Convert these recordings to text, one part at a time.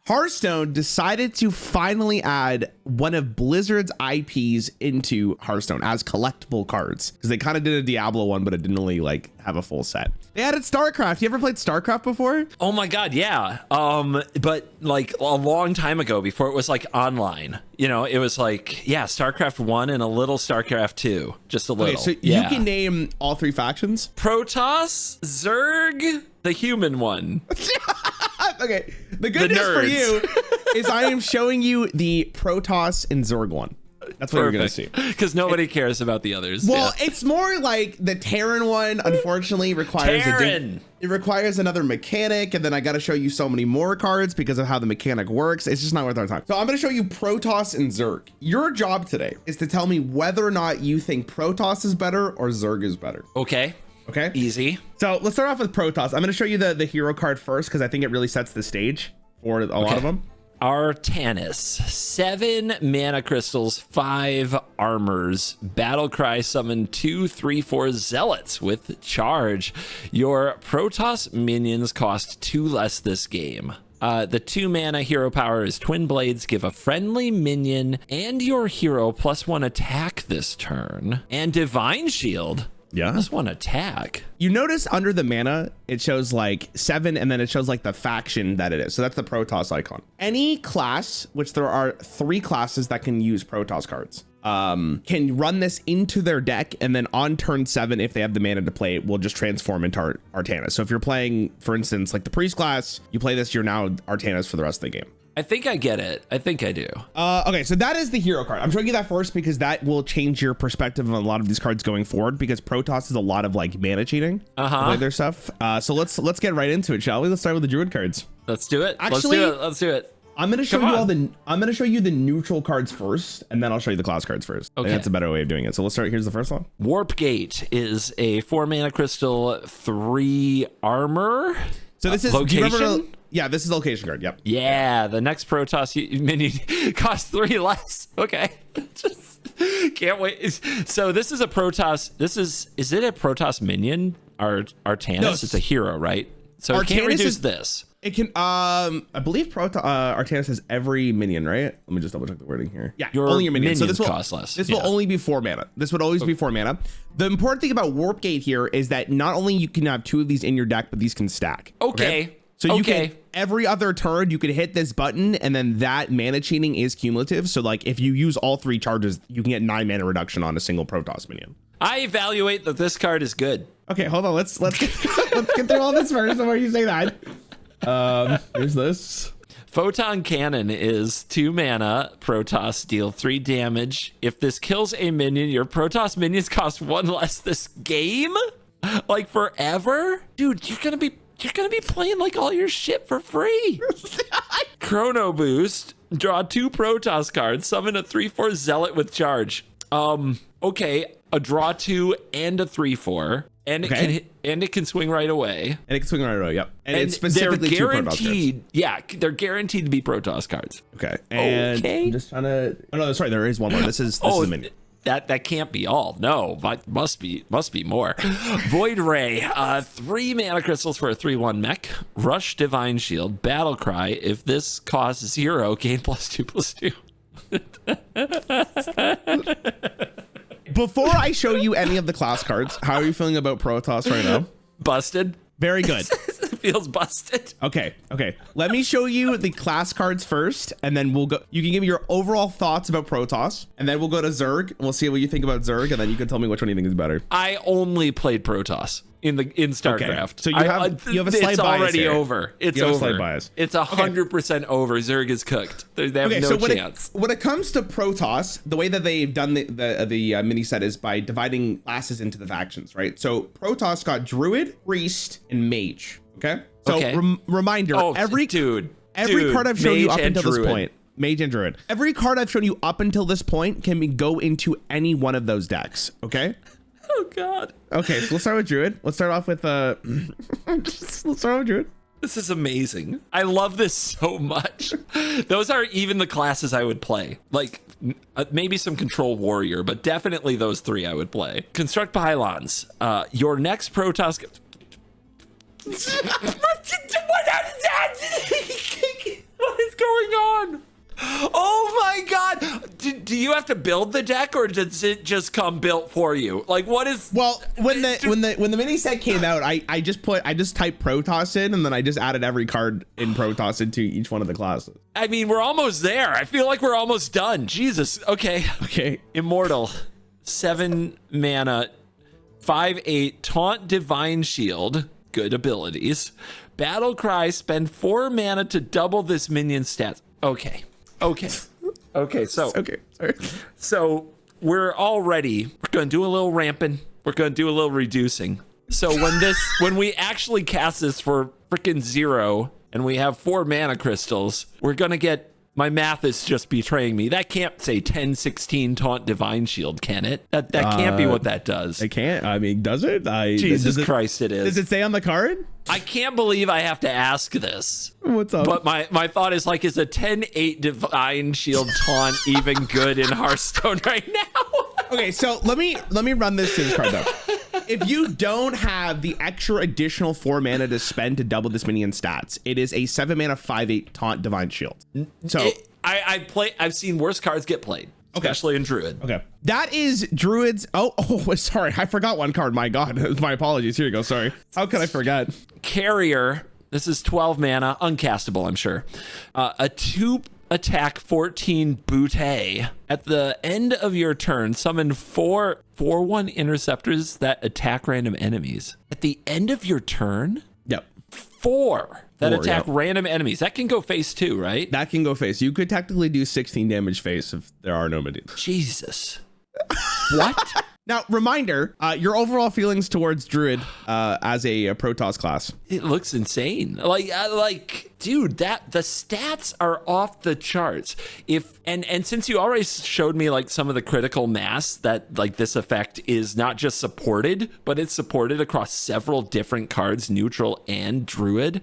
Hearthstone decided to finally add one of Blizzard's IPs into Hearthstone as collectible cards, because they kind of did a Diablo one, but it didn't really like have a full set. They added Starcraft. You ever played Starcraft before? Oh my God, yeah. But like a long time ago, before it was like online, you know, it was like, yeah, Starcraft 1 and a little Starcraft 2, just a little. Okay, so you can name all 3 factions? Protoss, Zerg, the human one. Okay, the good news for you is I am showing you the Protoss and Zerg one. That's what you're gonna see. Because nobody cares about the others. Well, it's more like the Terran one, unfortunately, requires it requires another mechanic, and then I gotta show you so many more cards because of how the mechanic works. It's just not worth our time. So I'm gonna show you Protoss and Zerg. Your job today is to tell me whether or not you think Protoss is better or Zerg is better. Okay. Okay. Easy. So let's start off with Protoss. I'm going to show you the hero card first, because I think it really sets the stage for a lot of them. Artanis, 7 mana crystals, 5 armors, battle cry, summon 2, 3, 4 zealots with charge. Your Protoss minions cost 2 less this game. The 2 mana hero power is Twin Blades. Give a friendly minion and your hero +1 attack this turn. And Divine Shield. Yeah. +1 attack. You notice under the mana, it shows like 7, and then it shows like the faction that it is. So that's the Protoss icon. Any class, which there are 3 classes that can use Protoss cards, can run this into their deck, and then on turn 7, if they have the mana to play it, will just transform into Artanis. So if you're playing, for instance, like the priest class, you play this, you're now Artanis for the rest of the game. I think I get it. I think I do. Okay, so that is the hero card. I'm showing you that first because that will change your perspective on a lot of these cards going forward, because Protoss is a lot of like mana cheating to play their stuff. So let's get right into it, shall we? Let's start with the Druid cards. Let's do it. Actually, let's do it. I'm gonna show you I'm gonna show you the neutral cards first, and then I'll show you the class cards first. Okay, that's a better way of doing it. So let's start. Here's the first one. Warp Gate is a 4 mana crystal, 3 armor. So this is location. Yeah, this is the location card. Yep. Yeah, the next Protoss minion costs 3 less. Okay. Just can't wait. So this is a Protoss. Is it a Protoss minion? Artanis? No, it's a hero, right? So it can't reduce this. It can, I believe Artanis has every minion, right? Let me just double check the wording here. Yeah, only your minions. So this will cost less. This will only be 4 mana. This would always be 4 mana. The important thing about Warp Gate here is that not only you can have 2 of these in your deck, but these can stack. Okay. So you can, every other turn, you could hit this button, and then that mana cheating is cumulative. So like if you use all 3 charges, you can get 9 mana reduction on a single Protoss minion. I evaluate that this card is good. Okay, hold on. Let's get, let's get through all this first before you say that. Here's this. Photon Cannon is 2 mana, Protoss, deal 3 damage. If this kills a minion, your Protoss minions cost 1 less this game? Like forever? Dude, you're gonna be playing like all your shit for free. Chrono Boost, draw 2 Protoss cards, summon a 3/4 zealot with charge. Okay, a draw 2 and a 3/4. And it can swing right away. And it can swing right away, yep. And it's specifically they're guaranteed, they're guaranteed to be Protoss cards. Okay. And I'm just trying to, oh no, sorry, there is one more. This is the minion. That can't be all. No, but must be more. Void Ray, 3 mana crystals for a 3/1 mech. Rush Divine Shield, Battle Cry. If this costs 0, gain +2/+2. Before I show you any of the class cards, how are you feeling about Protoss right now? Busted. Very good. It feels busted. Okay. Let me show you the class cards first, and then we'll go. You can give me your overall thoughts about Protoss, and then we'll go to Zerg, and we'll see what you think about Zerg, and then you can tell me which one you think is better. I only played Protoss in Starcraft. Okay. So you have a slight bias. It's already here. over. It's over. A slight bias. It's 100% over. Zerg is cooked. They have no chance. When it comes to Protoss, the way that they've done the mini set is by dividing classes into the factions, right? So Protoss got Druid, Priest, and Mage. Okay. So reminder, every card I've shown you up until this point, Mage and Druid. Every card I've shown you up until this point can go into any one of those decks. Okay. Oh God. Okay, so let's start with Druid. Let's start off with let's start with Druid. This is amazing. I love this so much. Those are even the classes I would play. Like maybe some Control Warrior, but definitely those 3 I would play. Construct Pylons. Your next Protoss. What is do you have to build the deck, or does it just come built for you? Like, what is? Well, when the mini set came out, I just typed Protoss in, and then I just added every card in Protoss into each one of the classes. I mean, we're almost there. I feel like we're almost done. Jesus. Okay. Immortal, 7 mana, 5/8, taunt, divine shield, good abilities. Battle cry, spend 4 mana to double this minion stats. Okay. So we're gonna do a little ramping. We're gonna do a little reducing. So when we actually cast this for freaking 0 and we have 4 mana crystals, we're gonna get, my math is just betraying me. That can't say 10/16 taunt divine shield, can it? That can't be what that does. It can't. I mean, does it? Jesus Christ, it is. Does it say on the card? I can't believe I have to ask this. What's up? But my thought is, like, is a 10/8 divine shield taunt even good in Hearthstone right now? Okay, so let me run this through this card though. If you don't have the extra additional 4 mana to spend to double this minion stats, it is a 7 mana 5/8 taunt divine shield. So I've seen worse cards get played, especially in Druid. Okay, that is Druid's. Oh, sorry, I forgot one card. My God, my apologies. Here you go. Sorry. How could I forget? Carrier. This is 12 mana, uncastable, I'm sure. A 2 attack 14 bootay. At the end of your turn, summon 4/1 interceptors that attack random enemies. At the end of your turn? Yep. 4 that attack random enemies. That can go face too, right? That can go face. You could technically do 16 damage face if there are no minions. Jesus. What? Now, reminder, your overall feelings towards Druid as a Protoss class. It looks insane. Like, dude, that the stats are off the charts. And since you already showed me like some of the critical mass that like this effect is not just supported, but it's supported across several different cards, neutral and Druid,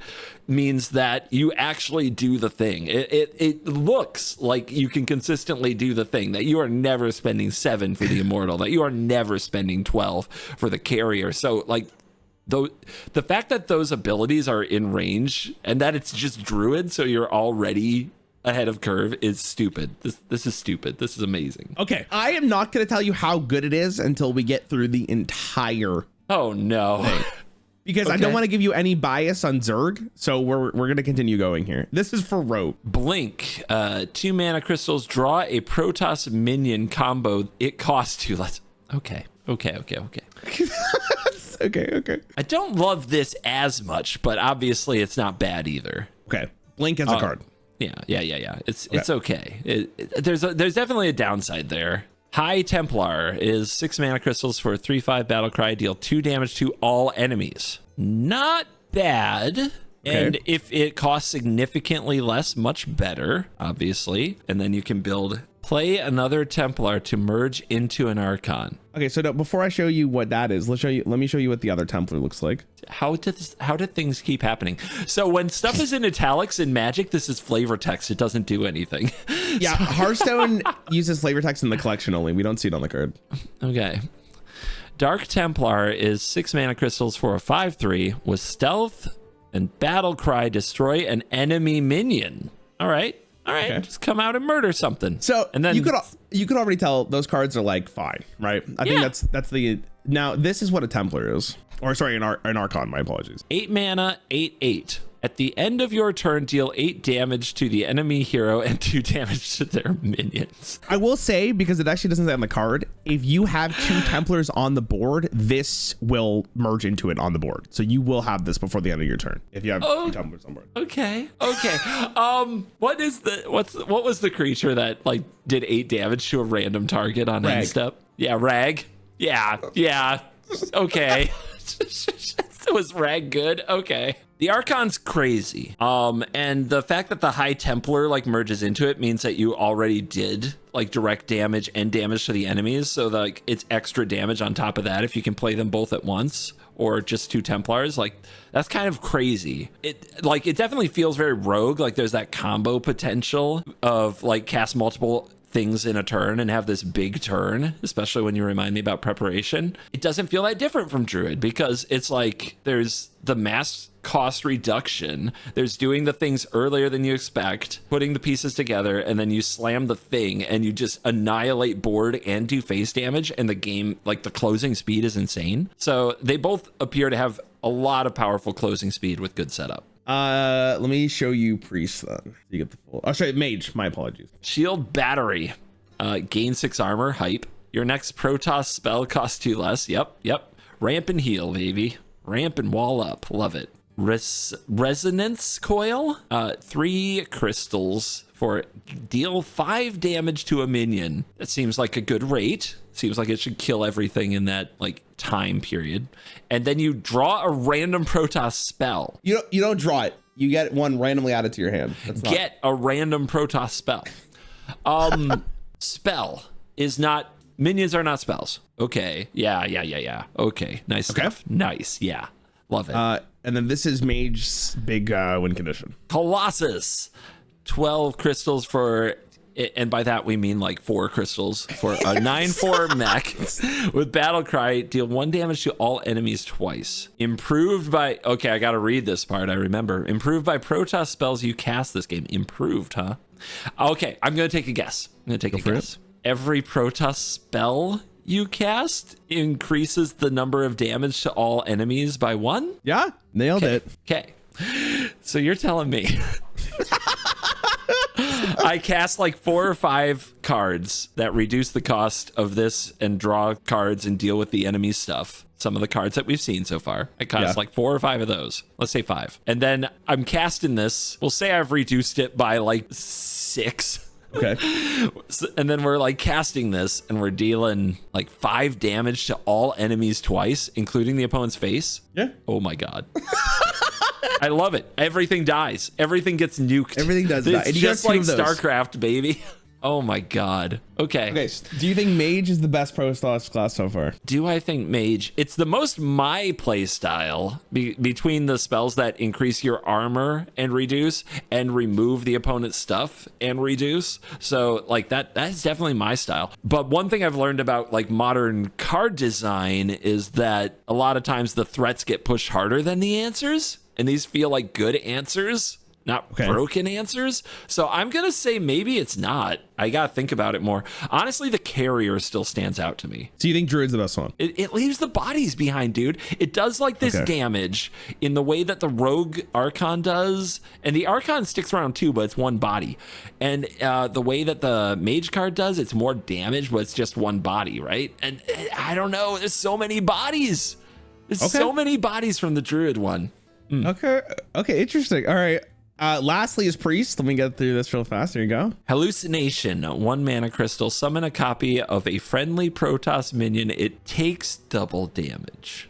means that you actually do the thing. It looks like you can consistently do the thing, that you are never spending 7 for the Immortal, that you are never spending 12 for the Carrier. So like, the fact that those abilities are in range and that it's just Druid, so you're already ahead of curve, is stupid. This is stupid. This is amazing. Okay, I am not going to tell you how good it is until we get through the entire thing. Because I don't want to give you any bias on Zerg, so we're going to continue going here. This is for Rogue. Blink, 2 mana crystals, draw a Protoss minion combo. It costs 2 less. Okay. Okay. I don't love this as much, but obviously it's not bad either. Okay. Blink as a card. Yeah. It's okay. There's definitely a downside there. High Templar is 6 mana crystals for 3/5 battle cry, deal 2 damage to all enemies. Not bad. Okay. And if it costs significantly less, much better, obviously. And then you can play another Templar to merge into an Archon. Okay, so before I show you what that is, let me show you what the other Templar looks like. How did things keep happening? So when stuff is in italics in Magic, this is flavor text. It doesn't do anything. Yeah, Hearthstone uses flavor text in the collection only. We don't see it on the card. Okay. Dark Templar is 6 mana crystals for a 5/3 with stealth and battle cry, destroy an enemy minion. All right. Okay. Just come out and murder something. So, and then you could already tell those cards are like fine, right? I think that's the. Now this is what a Templar is, or sorry, an Archon. My apologies. 8 mana, 8/8. At the end of your turn, deal 8 damage to the enemy hero and 2 damage to their minions. I will say, because it actually doesn't say on the card, if you have 2 Templars on the board, this will merge into it on the board. So you will have this before the end of your turn if you have 2 Templars on board. Okay. What was the creature that like did 8 damage to a random target on end step? Yeah, Rag. Yeah. Okay. Was Rag good? Okay. The Archon's crazy. And the fact that the High Templar like merges into it means that you already did like direct damage and damage to the enemies. So like it's extra damage on top of that if you can play them both at once, or just 2 Templars. Like that's kind of crazy. It definitely feels very Rogue. Like there's that combo potential of like cast multiple things in a turn and have this big turn, especially when you remind me about preparation, it doesn't feel that different from Druid, because it's like there's the mass cost reduction, there's doing the things earlier than you expect, putting the pieces together, and then you slam the thing and you just annihilate board and do face damage, and the game, like the closing speed is insane. So they both appear to have a lot of powerful closing speed with good setup. Let me show you priest then. You get the full. Oh, sorry, mage. My apologies. Shield battery, gain 6 armor, hype. Your next Protoss spell costs 2 less. Yep. Ramp and heal, baby. Ramp and wall up. Love it. Resonance coil, 3 crystals for deal 5 damage to a minion. That seems like a good rate. Seems like it should kill everything in that like time period. And then you draw a random Protoss spell. You don't draw it. You get one randomly added to your hand. Get a random Protoss spell. Spell is not, minions are not spells. Okay. Yeah. Okay. Nice stuff. Nice. Yeah. Love it. And then this is Mage's big win condition. Colossus, 12 crystals for, and by that we mean like 4 crystals for a 9/4 mech with battle cry. Deal 1 damage to all enemies twice. Improved by, okay, I gotta read this part. I remember. Improved by Protoss spells you cast this game. Improved, huh? Okay, I'm gonna take a guess. Every Protoss spell you cast increases the number of damage to all enemies by 1. Yeah, nailed it. Okay, so you're telling me I cast like 4 or 5 cards that reduce the cost of this and draw cards and deal with the enemy stuff. Some of the cards that we've seen so far, I cast like 4 or 5 of those. Let's say 5. And then I'm casting this. We'll say I've reduced it by like 6. Okay. And then we're like casting this and we're dealing like 5 damage to all enemies twice, including the opponent's face. Yeah. Oh my God. I love it. Everything dies. Everything gets nuked. Everything does die. It's just like Starcraft, baby. Oh my God. Okay. So do you think Mage is the best Protoss class so far? Do I think Mage? It's the most my play style between the spells that increase your armor and reduce, and remove the opponent's stuff and reduce. So like that's definitely my style. But one thing I've learned about like modern card design is that a lot of times the threats get pushed harder than the answers, and these feel like good answers, not broken answers. So I'm going to say maybe it's not. I got to think about it more. Honestly, the carrier still stands out to me. So you think Druid's the best one? It leaves the bodies behind, dude. It does like this damage in the way that the Rogue Archon does. And the Archon sticks around too, but it's 1 body. And the way that the Mage card does, it's more damage, but it's just 1 body, right? And I don't know. There's so many bodies. There's so many bodies from the Druid one. Okay, interesting. All right. Lastly is priest. Let me get through this real fast. There you go. Hallucination, 1 mana crystal. Summon a copy of a friendly Protoss minion. It takes double damage.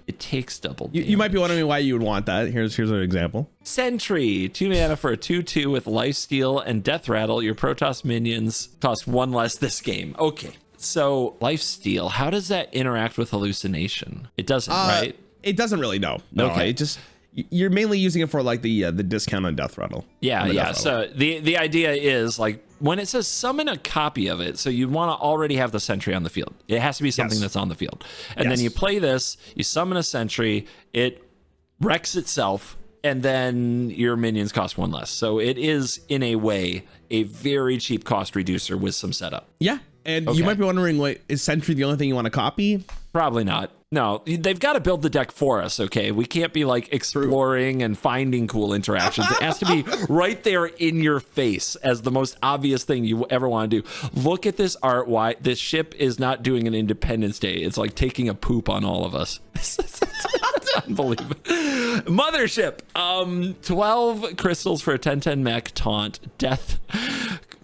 You might be wondering why you would want that. Here's an example. Sentry, 2 mana for a 2/2 with lifesteal and death rattle. Your Protoss minions cost 1 less this game. Okay. So lifesteal, how does that interact with hallucination? It doesn't, right? It doesn't really. No. Okay. It just, you're mainly using it for like the discount on death rattle. Yeah. So the idea is like when it says summon a copy of it, so you want to already have the sentry on the field. It has to be something that's on the field. And then you play this, you summon a sentry, it wrecks itself, and then your minions cost 1 less. So it is in a way a very cheap cost reducer with some setup. Yeah. And you might be wondering, wait, is sentry the only thing you want to copy? Probably not. No, they've got to build the deck for us, okay? We can't be like exploring and finding cool interactions. It has to be right there in your face as the most obvious thing you ever want to do. Look at this art. Why this ship is not doing an Independence Day. It's like taking a poop on all of us. Unbelievable. Mothership. 12 crystals for a 10/10 mech, taunt, death,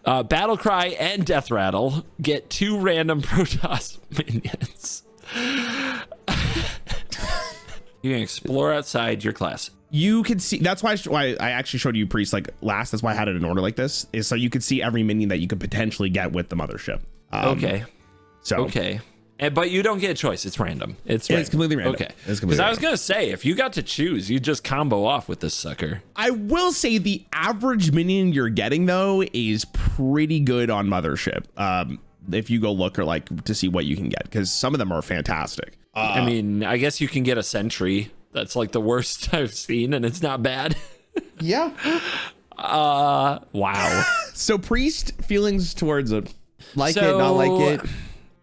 battle cry, and death rattle. Get 2 random Protoss minions. You can explore outside your class. You can see, that's why I actually showed you priest like last. That's why I had it in order like this, is so you could see every minion that you could potentially get with the mothership. But you don't get a choice. It's random. It's completely random. Okay. Because I was going to say, if you got to choose, you just combo off with this sucker. I will say the average minion you're getting, though, is pretty good on Mothership. If you go look or like to see what you can get, because some of them are fantastic. I mean, I guess you can get a sentry. That's like the worst I've seen, and it's not bad. Yeah. Wow. So priest, feelings towards it. Like it, not like it.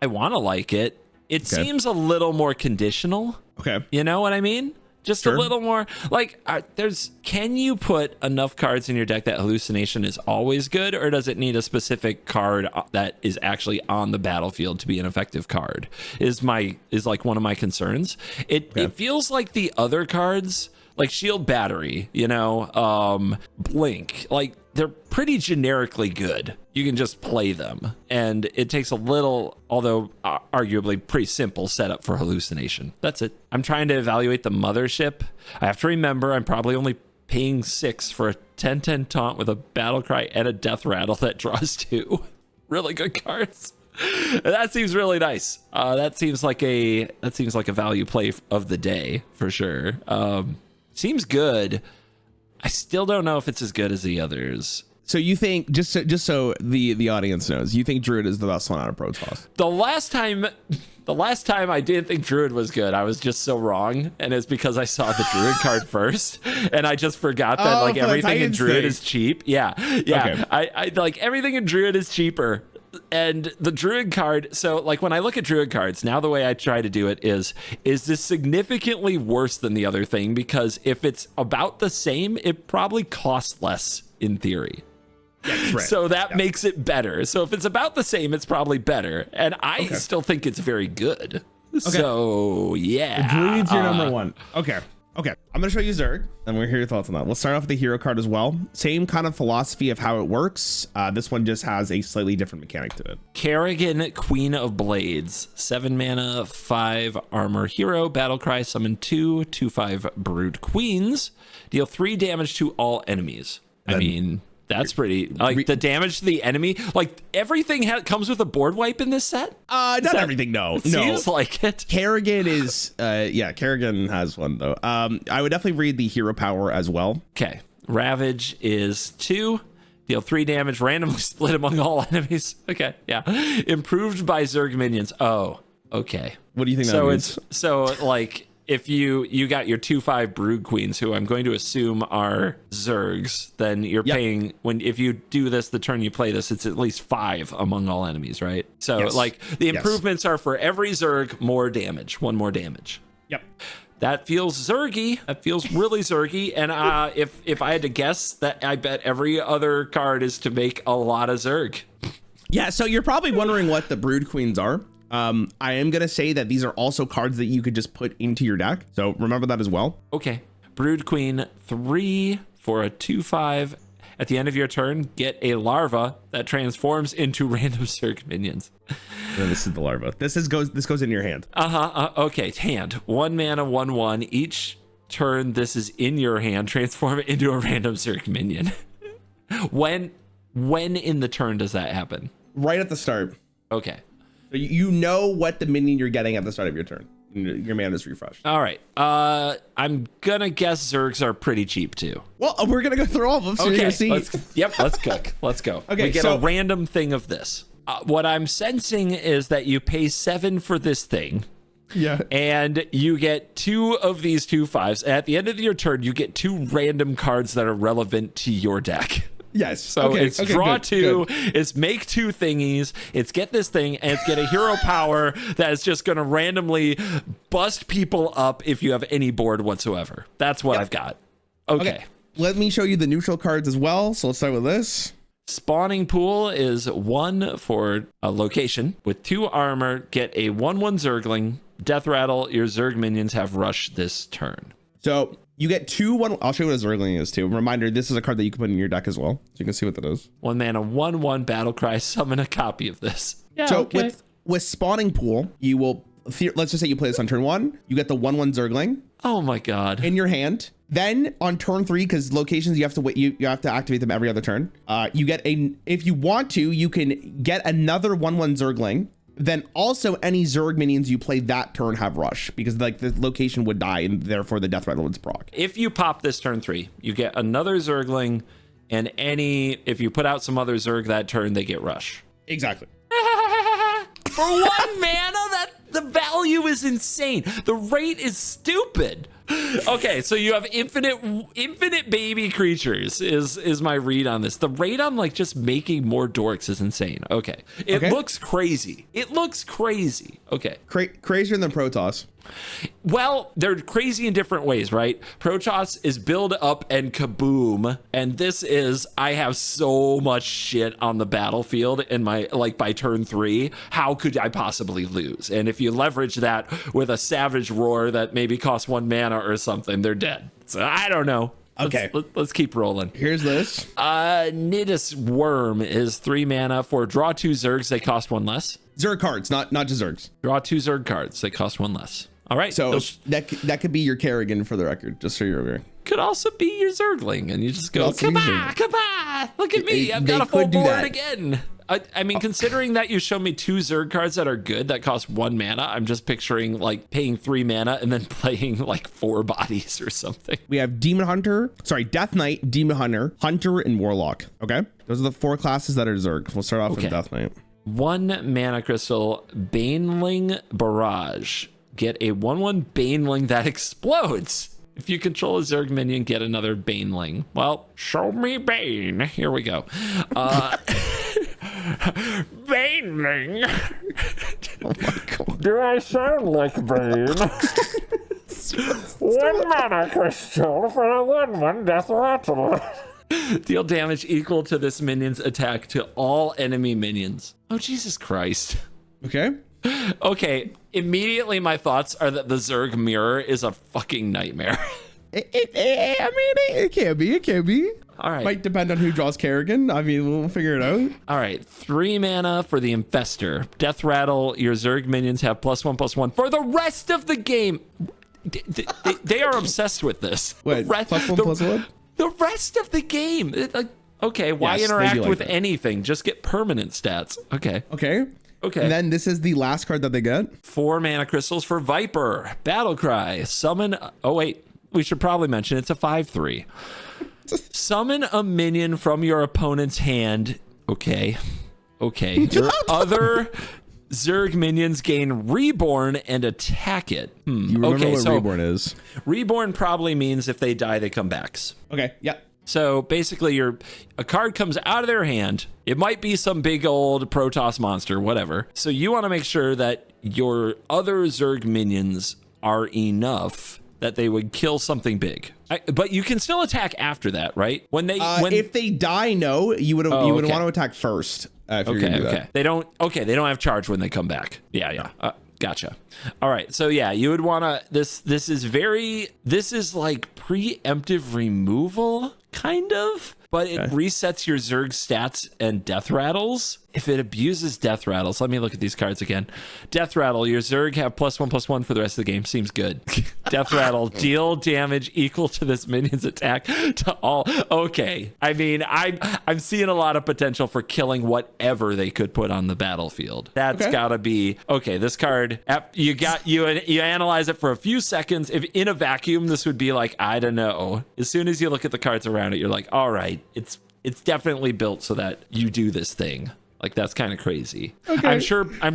I want to like it. It seems a little more conditional. Okay. You know what I mean? Just a little more like can you put enough cards in your deck that hallucination is always good, or does it need a specific card that is actually on the battlefield to be an effective card is like one of my concerns. It feels like the other cards like Shield Battery, Blink, like they're pretty generically good. You can just play them, and it takes a little, although arguably pretty simple setup for hallucination. That's it. I'm trying to evaluate the Mothership. I have to remember I'm probably only paying 6 for a 10/10 taunt with a battle cry and a death rattle that draws 2. Really good cards. That seems really nice. That seems like a value play of the day for sure. Seems good. I still don't know if it's as good as the others. So you think, just so the audience knows, you think Druid is the best one out of Protoss? The last time I didn't think Druid was good, I was just so wrong, and it's because I saw the Druid card first, and I just forgot that like everything in Druid is cheap. Yeah. Okay. I like everything in Druid is cheaper. And the Druid card, so like when I look at Druid cards, now the way I try to do it is this significantly worse than the other thing? Because if it's about the same, it probably costs less in theory. Yeah, right. So that makes it better. So if it's about the same, it's probably better. And I still think it's very good. Okay. So yeah. Druid's your number one. Okay. I'm going to show you Zerg, and we'll hear your thoughts on that. We'll start off with the hero card as well. Same kind of philosophy of how it works. This one just has a slightly different mechanic to it. Kerrigan, Queen of Blades. 7 mana, 5 armor hero. Battlecry, summon 2/5 Brood Queens. Deal 3 damage to all enemies. I mean, that's pretty, like the damage to the enemy, like everything comes with a board wipe in this set. Not everything, no. Seems like it. Kerrigan is, Kerrigan has one though. I would definitely read the hero power as well. Okay. Ravage is 2. Deal 3 damage, randomly split among all enemies. Okay, yeah. Improved by Zerg minions. Oh, okay. What do you think that means? So like, if you got your 2/5 Brood Queens, who I'm going to assume are Zergs, then you're paying, if you do this the turn you play this, it's at least 5 among all enemies, right? So like the improvements are for every Zerg, more damage, 1 more damage. Yep. That feels Zergy. That feels really Zergy. And if I had to guess, that I bet every other card is to make a lot of Zerg. Yeah, so you're probably wondering what the Brood Queens are. I am going to say that these are also cards that you could just put into your deck. So remember that as well. Okay. Brood Queen, 3 for a 2/5. At the end of your turn, get a larva that transforms into random Zerg minions. No, this is the larva. This goes in your hand. Okay, hand. 1 mana, 1/1. Each turn this is in your hand, transform it into a random Zerg minion. When in the turn does that happen? Right at the start. Okay. So you know what the minion you're getting at the start of your turn. Your mana is refreshed. All right. I'm gonna guess Zergs are pretty cheap too. Well, we're gonna go through all of them. So okay. You're gonna see. Let's cook. Let's go. Okay. We get a random thing of this. What I'm sensing is that you pay 7 for this thing. Yeah. And you get 2 of these 2/5s. And at the end of your turn, you get 2 random cards that are relevant to your deck. Yes. So it's draw 2, it's make 2 thingies, it's get this thing, and it's get a hero power that is just going to randomly bust people up if you have any board whatsoever. That's what I've got. Okay. Let me show you the neutral cards as well. So let's start with this. Spawning Pool is 1 for a location with 2 armor. Get a 1/1 Zergling. Death Rattle. Your Zerg minions have rush this turn. So you get 2/1. I'll show you what a Zergling is too. Reminder: this is a card that you can put in your deck as well, so you can see what that is. 1 mana, 1/1 Battlecry. Summon a copy of this. Yeah. So with Spawning Pool, you will. Let's just say you play this on turn 1. You get the 1/1 Zergling. Oh my god. In your hand. Then on turn 3, because locations you have to wait, you have to activate them every other turn. You get if you want to, you can get another 1/1 Zergling then also any Zerg minions you play that turn have rush, because like the location would die and therefore the death rattle would proc. If you pop this turn 3, you get another Zergling, and if you put out some other Zerg that turn, they get rush. Exactly. For 1 mana, the value is insane. The rate is stupid. Okay, so you have infinite baby creatures is my read on this. The rate on like just making more dorks is insane. Okay. It looks crazy. It looks crazy. Okay. Crazier than Protoss. Well, they're crazy in different ways, right? Protoss is build up and kaboom, and this is I have so much shit on the battlefield in my by turn 3. How could I possibly lose? And if you leverage that with a savage roar that maybe costs 1 mana or something, they're dead. So I don't know. Okay, let's keep rolling. Here's this. Nidus Worm is 3 mana for draw 2 Zergs. They cost 1 less. Zerg cards, not just Zergs. Draw 2 Zerg cards. They cost 1 less. All right. So that could be your Kerrigan for the record, just so you're aware. Could also be your Zergling, and you just go, come on, look at me. I've got a full board again. I mean, considering that you showed me 2 Zerg cards that are good that cost 1 mana, I'm just picturing like paying 3 mana and then playing like 4 bodies or something. We have Death Knight, Demon Hunter, Hunter, and Warlock. Okay, those are the 4 classes that are Zerg. We'll start off with Death Knight. 1 mana crystal, Baneling Barrage. Get a 1/1 Baneling that explodes. If you control a Zerg minion, get another Baneling. Well, show me Bane. Here we go. Baneling. Oh my God. Do I sound like Bane? 1 mana crystal for a 1/1 death rattle. Deal damage equal to this minion's attack to all enemy minions. Oh, Jesus Christ. Okay, immediately my thoughts are that the Zerg mirror is a fucking nightmare. It can be. All right. Might depend on who draws Kerrigan. I mean, we'll figure it out. All right, 3 mana for the Infestor. Death Rattle, your Zerg minions have +1/+1 for the rest of the game. They are obsessed with this. Wait, +1/+1? The rest of the game. Okay, why interact with anything? Just get permanent stats. Okay. And then this is the last card that they get. 4 mana crystals for Viper. Battlecry. Summon. Oh, wait. We should probably mention it's a 5/3. Summon a minion from your opponent's hand. Okay. Your other Zerg minions gain Reborn and attack it. You remember what Reborn is? Reborn probably means if they die, they come back. Okay, yeah. So basically, a card comes out of their hand. It might be some big old Protoss monster, whatever. So you want to make sure that your other Zerg minions are enough that they would kill something big. But you can still attack after that, right? If they die, no, you would want to attack first. If you're gonna do that. They don't have charge when they come back. Yeah. Gotcha. All right. So yeah, you would want to, this is like preemptive removal, kind of, but it resets your Zerg stats and death rattles. If it abuses death rattles, let me look at these cards again. Death rattle, your Zerg have +1/+1 for the rest of the game. Seems good. Death rattle, deal damage equal to this minion's attack to all. Okay. I mean, I'm seeing a lot of potential for killing whatever they could put on the battlefield. That's gotta be okay. This card, you analyze it for a few seconds. If in a vacuum, this would be like, I don't know. As soon as you look at the cards around it, you're like, all right, it's definitely built so that you do this thing. Like, that's kind of crazy. Okay. I'm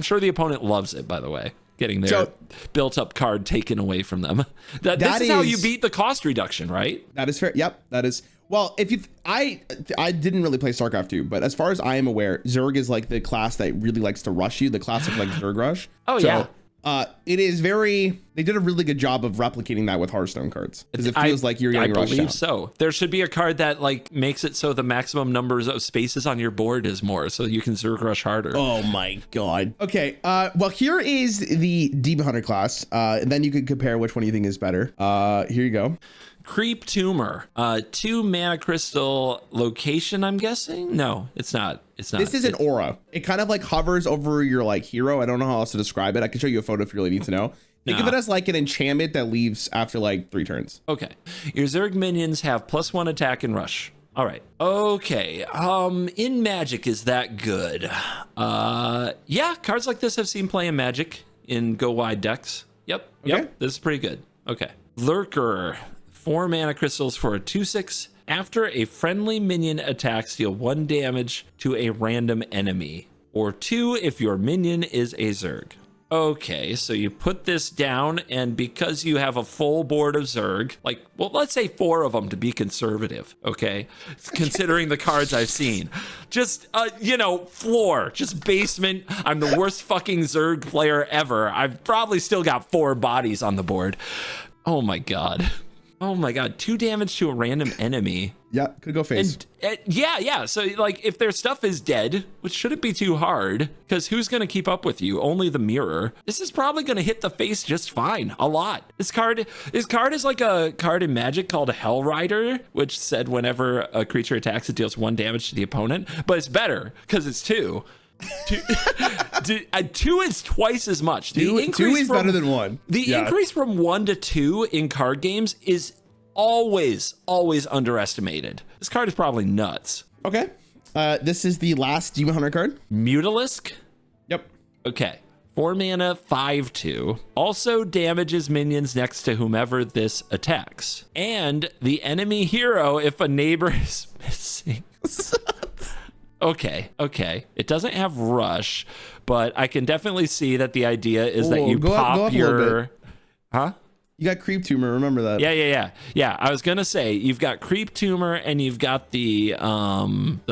sure the opponent loves it, by the way, getting their built up card taken away from them. This is how you beat the cost reduction, right? That is fair. Yep, that is. Well, I didn't really play Starcraft 2, but as far as I am aware, Zerg is like the class that really likes to rush you, the classic like Zerg rush. It is they did a really good job of replicating that with Hearthstone cards, because it feels like you're getting rushed out. I believe so. There should be a card that like makes it so the maximum numbers of spaces on your board is more, so you can Zerg rush harder. Oh my God. Okay. Well, here is the Demon Hunter class, and then you can compare which one you think is better. Here you go. Creep Tumor, 2 mana crystal location, I'm guessing? No, it's not. This is an aura. It kind of like hovers over your like hero. I don't know how else to describe it. I can show you a photo if you really need to know. Think of it as like an enchantment that leaves after like 3 turns. Okay. Your Zerg minions have +1 attack and rush. All right. Okay. In Magic, is that good? Yeah, cards like this I've seen play in Magic in go wide decks. Yep. Yep. This is pretty good. Okay. Lurker. 4 mana crystals for a 2/6. After a friendly minion attacks, deal 1 damage to a random enemy, or 2 if your minion is a Zerg. Okay, so you put this down, and because you have a full board of Zerg, like, well, let's say 4 of them to be conservative, okay? Considering the cards I've seen. Just, floor, just basement. I'm the worst fucking Zerg player ever. I've probably still got 4 bodies on the board. Oh my God. Oh my God, 2 damage to a random enemy. Yeah, could go face. And, yeah. So, like, if their stuff is dead, which shouldn't be too hard, because who's going to keep up with you? Only the mirror. This is probably going to hit the face just fine. A lot. This card is like a card in Magic called Hell Rider, which said whenever a creature attacks, it deals 1 damage to the opponent. But it's better, because it's 2. 2 is twice as much. Two is better than 1. The increase from 1 to 2 in card games is always underestimated. This card is probably nuts. Okay. This is the last Demon Hunter card. Mutalisk? Yep. Okay. 4 mana, 5/2. Also damages minions next to whomever this attacks. And the enemy hero if a neighbor is missing. Okay. It doesn't have rush, but I can definitely see that the idea is that you pop your... Huh? You got Creep Tumor, remember that. Yeah, I was gonna say, you've got Creep Tumor and you've got the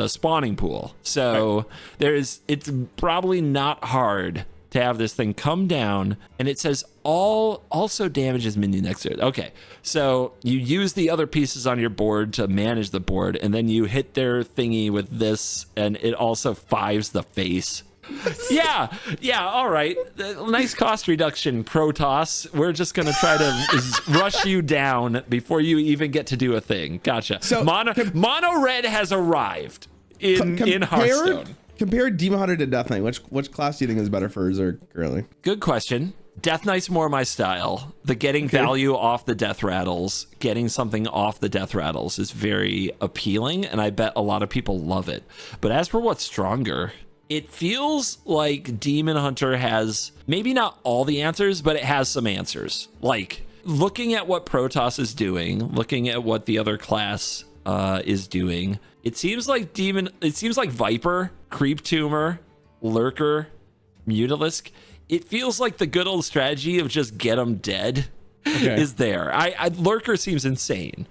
spawning pool. So it's probably not hard to have this thing come down, and it says also damages minion next to it. Okay, so you use the other pieces on your board to manage the board, and then you hit their thingy with this, and it also 5s the face. Yeah, all right. Nice cost reduction, Protoss. We're just gonna try to rush you down before you even get to do a thing. Gotcha. So Mono Red has arrived in Hearthstone. Compare Demon Hunter to Death Knight. Which class do you think is better for Zerg currently? Good question. Death Knight's more my style. The getting value off the death rattles, getting something off the death rattles is very appealing, and I bet a lot of people love it. But as for what's stronger, it feels like Demon Hunter has maybe not all the answers, but it has some answers. Like, looking at what Protoss is doing, looking at what the other class is doing, it seems like Viper, Creep Tumor, Lurker, Mutalisk, it feels like the good old strategy of just get them dead is there. Lurker seems insane.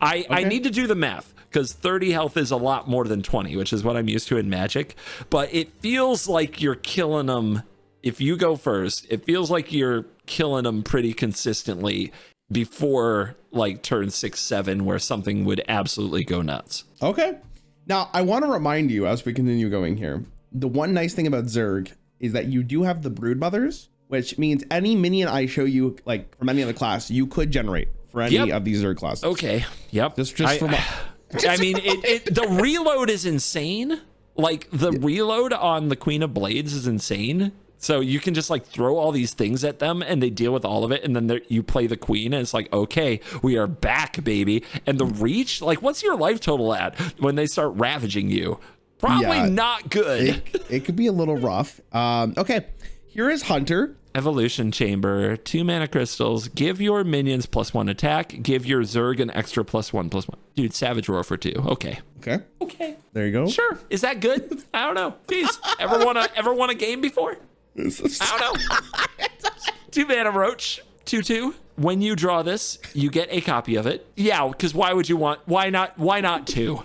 I need to do the math, because 30 health is a lot more than 20, which is what I'm used to in Magic. But it feels like you're killing them. If you go first, it feels like you're killing them pretty consistently before like turn 6-7, where something would absolutely go nuts. Okay. Now, I want to remind you, as we continue going here, the one nice thing about Zerg is that you do have the Brood Mothers, which means any minion I show you, like from any other class, you could generate for any of these Zerg classes. Okay. Yep. Just I mean, the reload is insane. Like, the reload on the Queen of Blades is insane. So you can just like throw all these things at them and they deal with all of it. And then you play the queen and it's like, okay, we are back, baby. And the reach, like, what's your life total at when they start ravaging you? Probably not good. It could be a little rough. Okay, here is Hunter. Evolution Chamber, 2 mana crystals, give your minions +1 attack, give your Zerg an extra +1/+1. Dude, Savage Roar for 2. Okay. There you go. Sure. Is that good? I don't know. Jeez. Ever won a game before? I don't know. 2 mana Roach, 2/2. When you draw this, you get a copy of it. Yeah, because why not 2?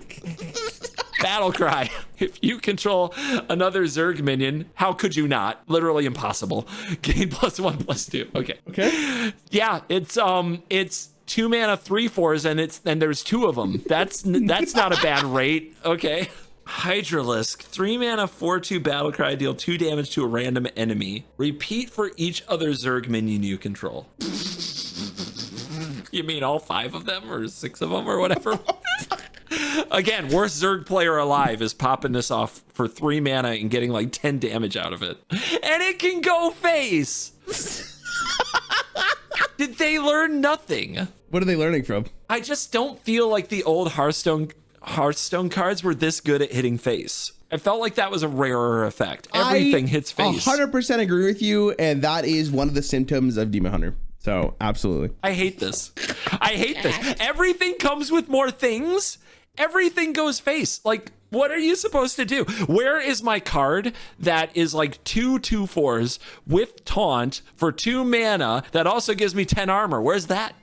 Battle Cry. If you control another Zerg minion, how could you not? Literally impossible. Gain +1/+2. Okay. Yeah, it's 2 mana 3/4s and there's 2 of them. That's not a bad rate. Okay. Hydralisk, 3 mana 4/2 Battle Cry, deal 2 damage to a random enemy. Repeat for each other Zerg minion you control. You mean all 5 of them or 6 of them or whatever? Again, worst Zerg player alive is popping this off for 3 mana and getting like 10 damage out of it. And it can go face! Did they learn nothing? What are they learning from? I just don't feel like the old Hearthstone Hearthstone cards were this good at hitting face. I felt like that was a rarer effect. Everything hits face. 100% agree with you, and that is one of the symptoms of Demon Hunter. So absolutely. I hate this. I hate this. Everything comes with more things. Everything goes face. Like, what are you supposed to do? Where is my card that is like 2/2/4s with taunt for 2 mana that also gives me 10 armor? Where's that?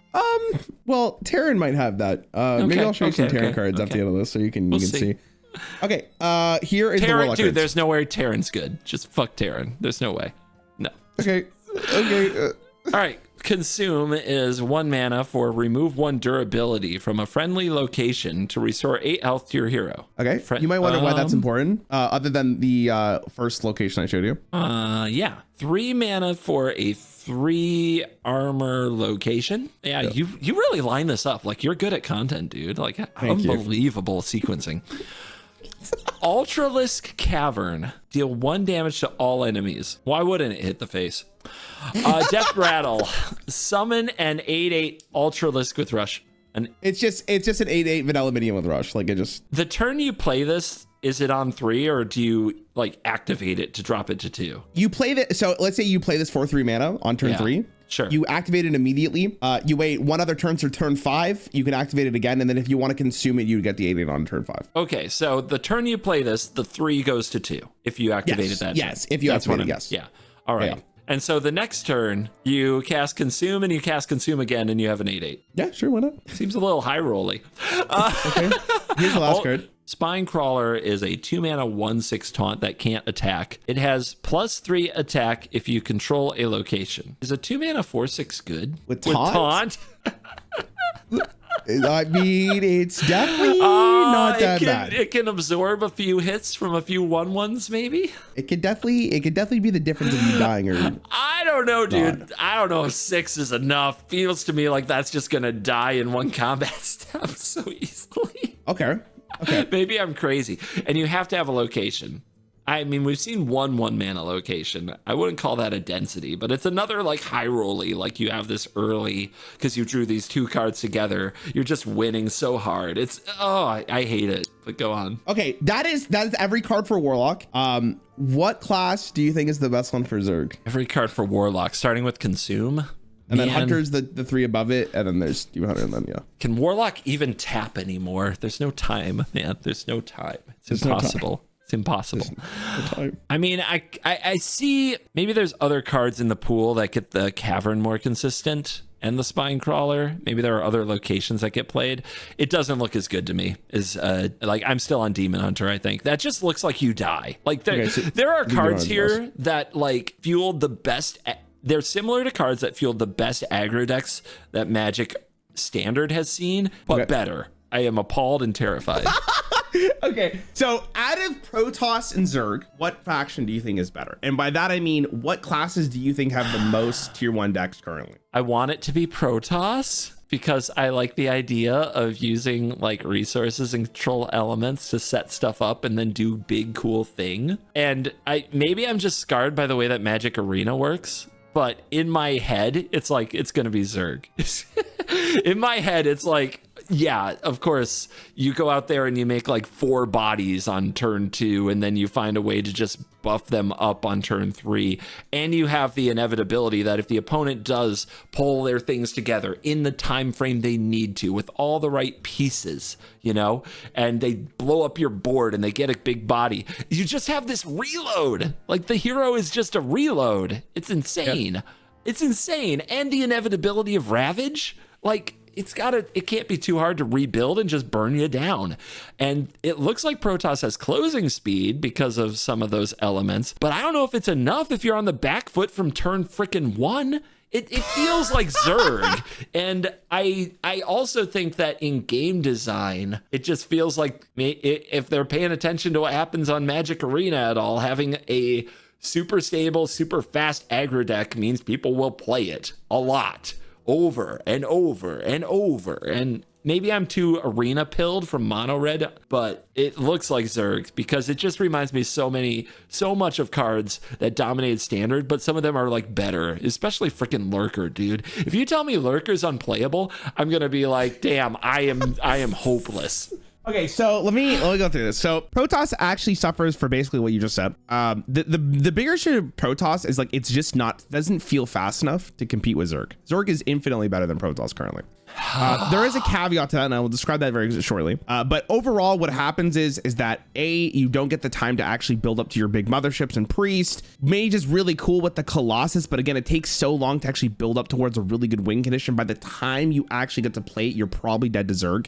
Well, Terran might have that. Maybe I'll show you some Terran cards at the end of this so you can see. Okay, here is the warlock dude, cards. there's no way Terran's good. Just fuck Terran. There's no way. No. Okay. All right. Consume is 1 mana for remove 1 durability from a friendly location to restore 8 health to your hero. Okay. You might wonder why that's important, other than the first location I showed you. Yeah. 3 mana for a 3 armor location. Yeah, you really line this up. Like, you're good at content, dude. Like, unbelievable sequencing. Ultralisk Cavern. Deal 1 damage to all enemies. Why wouldn't it hit the face? Death Rattle. Summon an 8/8 Ultralisk with Rush. It's just an 8/8 vanilla minion with Rush. Like, it just... The turn you play this, is it on 3 or do you like activate it to drop it to 2? You play this. So let's say you play this for 3 mana on turn 3. Sure. You activate it immediately. You wait 1 other turn to turn 5. You can activate it again. And then if you want to consume it, you get the 8/8 on turn 5. Okay. So the turn you play this, the 3 goes to 2 if you activated that. Yes. If you activate it, yes. Yeah. All right. Yeah. And so the next turn, you cast Consume and you cast Consume again and you have an 8/8. Yeah, sure. Why not? Seems a little high rolly. Okay. Here's the last card. Spine Crawler is a 2 mana 1/6 taunt that can't attack. It has +3 attack if you control a location. Is a 2 mana 4/6 good? With taunt? I mean, it's definitely not that bad. It can absorb a few hits from a few 1/1s, maybe. It could definitely be the difference of you dying or. I don't know, dude. I don't know if 6 is enough. Feels to me like that's just gonna die in 1 combat step so easily. Okay. Maybe I'm crazy. And you have to have a location. I mean, we've seen 1 mana location. I wouldn't call that a density, but it's another like high rolly. Like you have this early because you drew these 2 cards together. You're just winning so hard. It's I hate it. But go on. Okay, that is every card for Warlock. What class do you think is the best one for Zerg? Every card for Warlock, starting with Consume. And then Hunter's the 3 above it, and then there's Demon Hunter, and then Can Warlock even tap anymore? There's no time, man. There's no time. It's impossible. It's impossible. I mean, I see maybe there's other cards in the pool that get the Cavern more consistent and the Spine Crawler. Maybe there are other locations that get played. It doesn't look as good to me as like I'm still on Demon Hunter. I think that just looks like you die. Like there are cards here that like fueled the best. They're similar to cards that fueled the best aggro decks that Magic Standard has seen, but better. I am appalled and terrified. Okay, so out of Protoss and Zerg, what faction do you think is better? And by that I mean, what classes do you think have the most tier 1 decks currently? I want it to be Protoss because I like the idea of using like resources and control elements to set stuff up and then do big cool thing. And maybe I'm just scarred by the way that Magic Arena works, but in my head, it's like, it's going to be Zerg. In my head, it's like, yeah, of course, you go out there and you make like 4 bodies on turn 2, and then you find a way to just buff them up on turn 3. And you have the inevitability that if the opponent does pull their things together in the time frame they need to, with all the right pieces, you know, and they blow up your board and they get a big body, you just have this reload. Like the hero is just a reload. It's insane. Yep. It's insane. And the inevitability of Ravage, like, it can't be too hard to rebuild and just burn you down. And it looks like Protoss has closing speed because of some of those elements, but I don't know if it's enough if you're on the back foot from turn frickin' 1. It feels like Zerg. And I also think that in game design, it just feels like if they're paying attention to what happens on Magic Arena at all, having a super stable, super fast aggro deck means people will play it a lot. Over and over and over. And maybe I'm too arena pilled from mono red, but it looks like Zerg because it just reminds me so much of cards that dominated standard, but some of them are like better, especially freaking Lurker, dude. If you tell me Lurker's unplayable, I'm gonna be like, damn, I am hopeless. Okay, so let me go through this. So Protoss actually suffers for basically what you just said. The bigger issue of Protoss is like it's just doesn't feel fast enough to compete with Zerg. Zerg is infinitely better than Protoss currently. There is a caveat to that, and I will describe that very shortly. But overall, what happens is that you don't get the time to actually build up to your big motherships and priest. Mage is really cool with the Colossus, but again, it takes so long to actually build up towards a really good win condition. By the time you actually get to play it, you're probably dead to Zerg.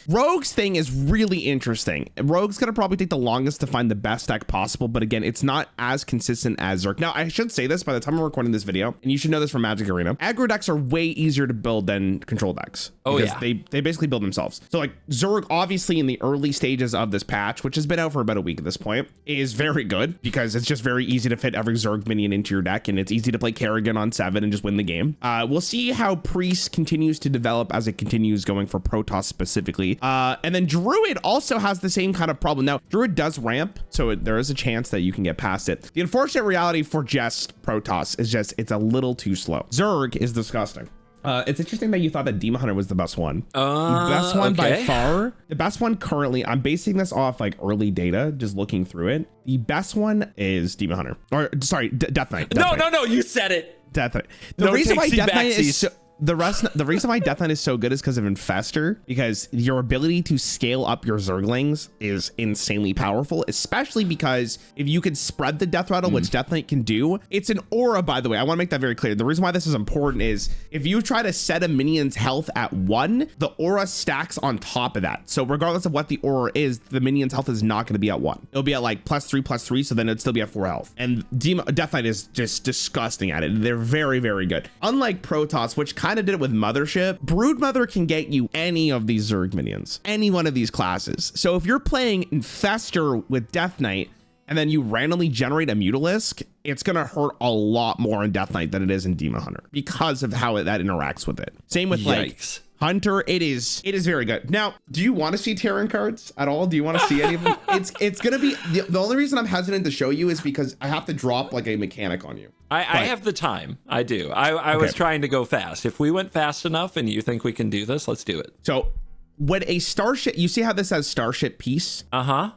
Rogue's thing is really interesting. Rogue's gonna probably take the longest to find the best deck possible, but again, it's not as consistent as Zerg. Now, I should say this by the time I'm recording this video, and you should know this from Magic Arena, aggro decks are way easier to build than control decks. Oh yeah, they basically build themselves. So like Zerg, obviously in the early stages of this patch, which has been out for about a week at this point, is very good because it's just very easy to fit every Zerg minion into your deck, and it's easy to play Kerrigan on 7 and just win the game. We'll see how Priest continues to develop as it continues going for Protoss specifically. And then Druid also has the same kind of problem. Now, Druid does ramp, so there is a chance that you can get past it. The unfortunate reality for just Protoss is just it's a little too slow. Zerg is disgusting. It's interesting that you thought that Demon Hunter was the best one. The best one by far. The best one currently, I'm basing this off like early data, just looking through it. The best one is Demon Hunter. Or sorry, Death Knight. No, you said it. Death Knight. The reason why Death Knight is so... The reason why Death Knight is so good is because of Infestor, because your ability to scale up your Zerglings is insanely powerful, especially because if you could spread the Death Rattle, which Death Knight can do, it's an aura, by the way. I want to make that very clear. The reason why this is important is if you try to set a minion's health at 1, the aura stacks on top of that. So regardless of what the aura is, the minion's health is not going to be at 1. It'll be at like +3/+3, so then it'd still be at 4 health. And Death Knight is just disgusting at it. They're very, very good. Unlike Protoss, which kind of did it with Mothership, Broodmother can get you any of these Zerg minions, any one of these classes. So if you're playing Infestor with Death Knight and then you randomly generate a Mutalisk, it's gonna hurt a lot more in Death Knight than it is in Demon Hunter because of how that interacts with it. Same with like Hunter. It is very good. Now, do you want to see Terran cards at all? Do you want to see any of them? It's gonna be the only reason I'm hesitant to show you is because I have to drop like a mechanic on you. I have the time. I do. I was trying to go fast. If we went fast enough and you think we can do this, let's do it. So when a starship, you see how this says starship piece?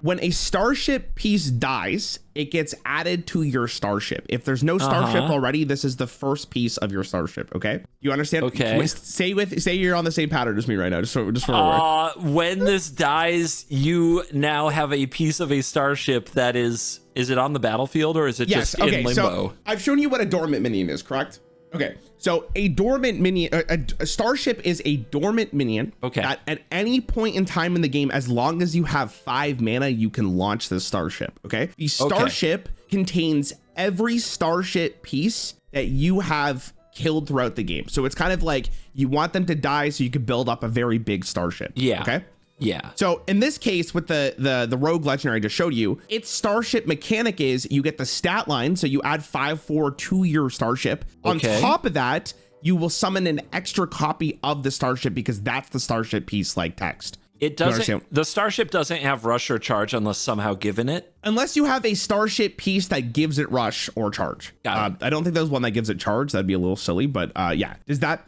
When a starship piece dies, it gets added to your starship. If there's no starship already, this is the first piece of your starship. Okay, you understand? Okay. Say you're on the same pattern as me right now. Just for when this dies, you now have a piece of a starship that is it on the battlefield or is it just in limbo? So I've shown you what a dormant minion is, correct? Okay, so a dormant minion, a starship is a dormant minion. Okay. At any point in time in the game, as long as you have 5 mana, you can launch this starship. Okay. The starship contains every starship piece that you have killed throughout the game. So it's kind of like you want them to die so you could build up a very big starship. Yeah. Okay. Yeah. So in this case, with the rogue legendary I just showed you, its starship mechanic is you get the stat line. So you add 5/4 to your starship. On top of that, you will summon an extra copy of the starship because that's the starship piece like text. It doesn't, the starship doesn't have rush or charge unless somehow given it. Unless you have a starship piece that gives it rush or charge. I don't think there's one that gives it charge. That'd be a little silly, but yeah.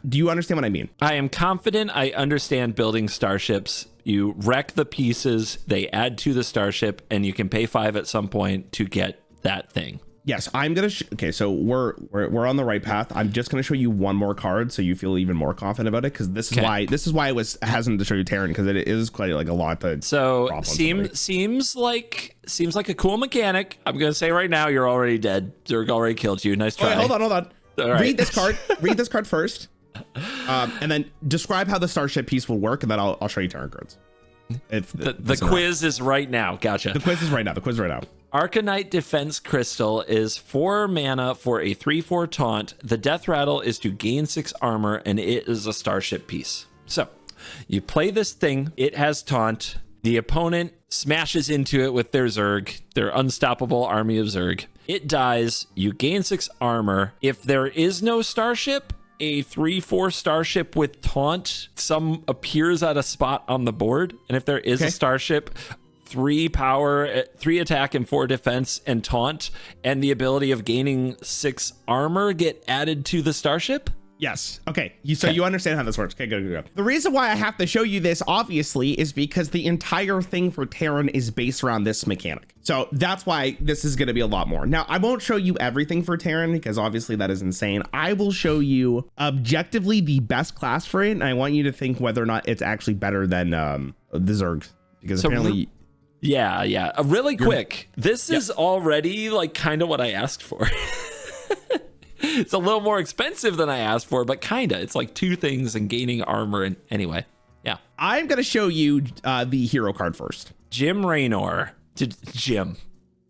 Do you understand what I mean? I am confident I understand building starships. You wreck the pieces, they add to the starship, and you can pay 5 at some point to get that thing. Yes, I'm gonna. Okay, so we're on the right path. I'm just gonna show you one more card so you feel even more confident about it, because this is why I was hesitant to show you Terran, because it is quite like a lot to. So seems like a cool mechanic. I'm gonna say right now you're already dead. Zerg already killed you. Nice try. Okay, hold on. All right. Read this card. Read this card first, and then describe how the starship piece will work, and then I'll show you Terran cards. The quiz is right now. Gotcha. The quiz is right now. Arcanite Defense Crystal is 4 mana for a 3/4 taunt. The Death Rattle is to gain 6 armor, and it is a starship piece. So you play this thing, it has taunt. The opponent smashes into it with their Zerg, their unstoppable army of Zerg. It dies, you gain 6 armor. If there is no starship, a 3/4 starship with taunt appears at a spot on the board. And if there is a starship, 3 power, 3 attack, and 4 defense and taunt, and the ability of gaining 6 armor get added to the starship. Yes. Okay. So you understand how this works. Okay, good. The reason why I have to show you this, obviously, is because the entire thing for Terran is based around this mechanic. So that's why this is going to be a lot more. Now, I won't show you everything for Terran because obviously that is insane. I will show you objectively the best class for it. And I want you to think whether or not it's actually better than the Zerg. Because apparently... Yeah. Really quick. This is already like kind of what I asked for. It's a little more expensive than I asked for, but kinda. It's like 2 things and gaining armor. And anyway, yeah. I'm going to show you the hero card first. Jim Raynor. Jim.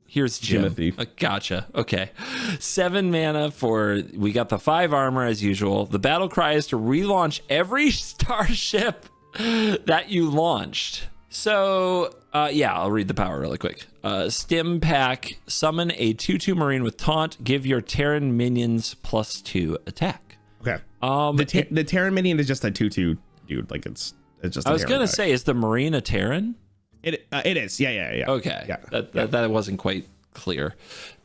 Here's Jim. Gotcha. Okay. 7 mana for, we got the 5 armor as usual. The battle cry is to relaunch every starship that you launched. So, I'll read the power really quick. Stim pack, summon a 2/2 Marine with taunt, give your Terran minions +2 attack. Okay. The Terran minion is just a 2/2 dude. Like it's just. I was gonna say, is the Marine a Terran? It is. Yeah. Okay. Yeah. That wasn't quite clear.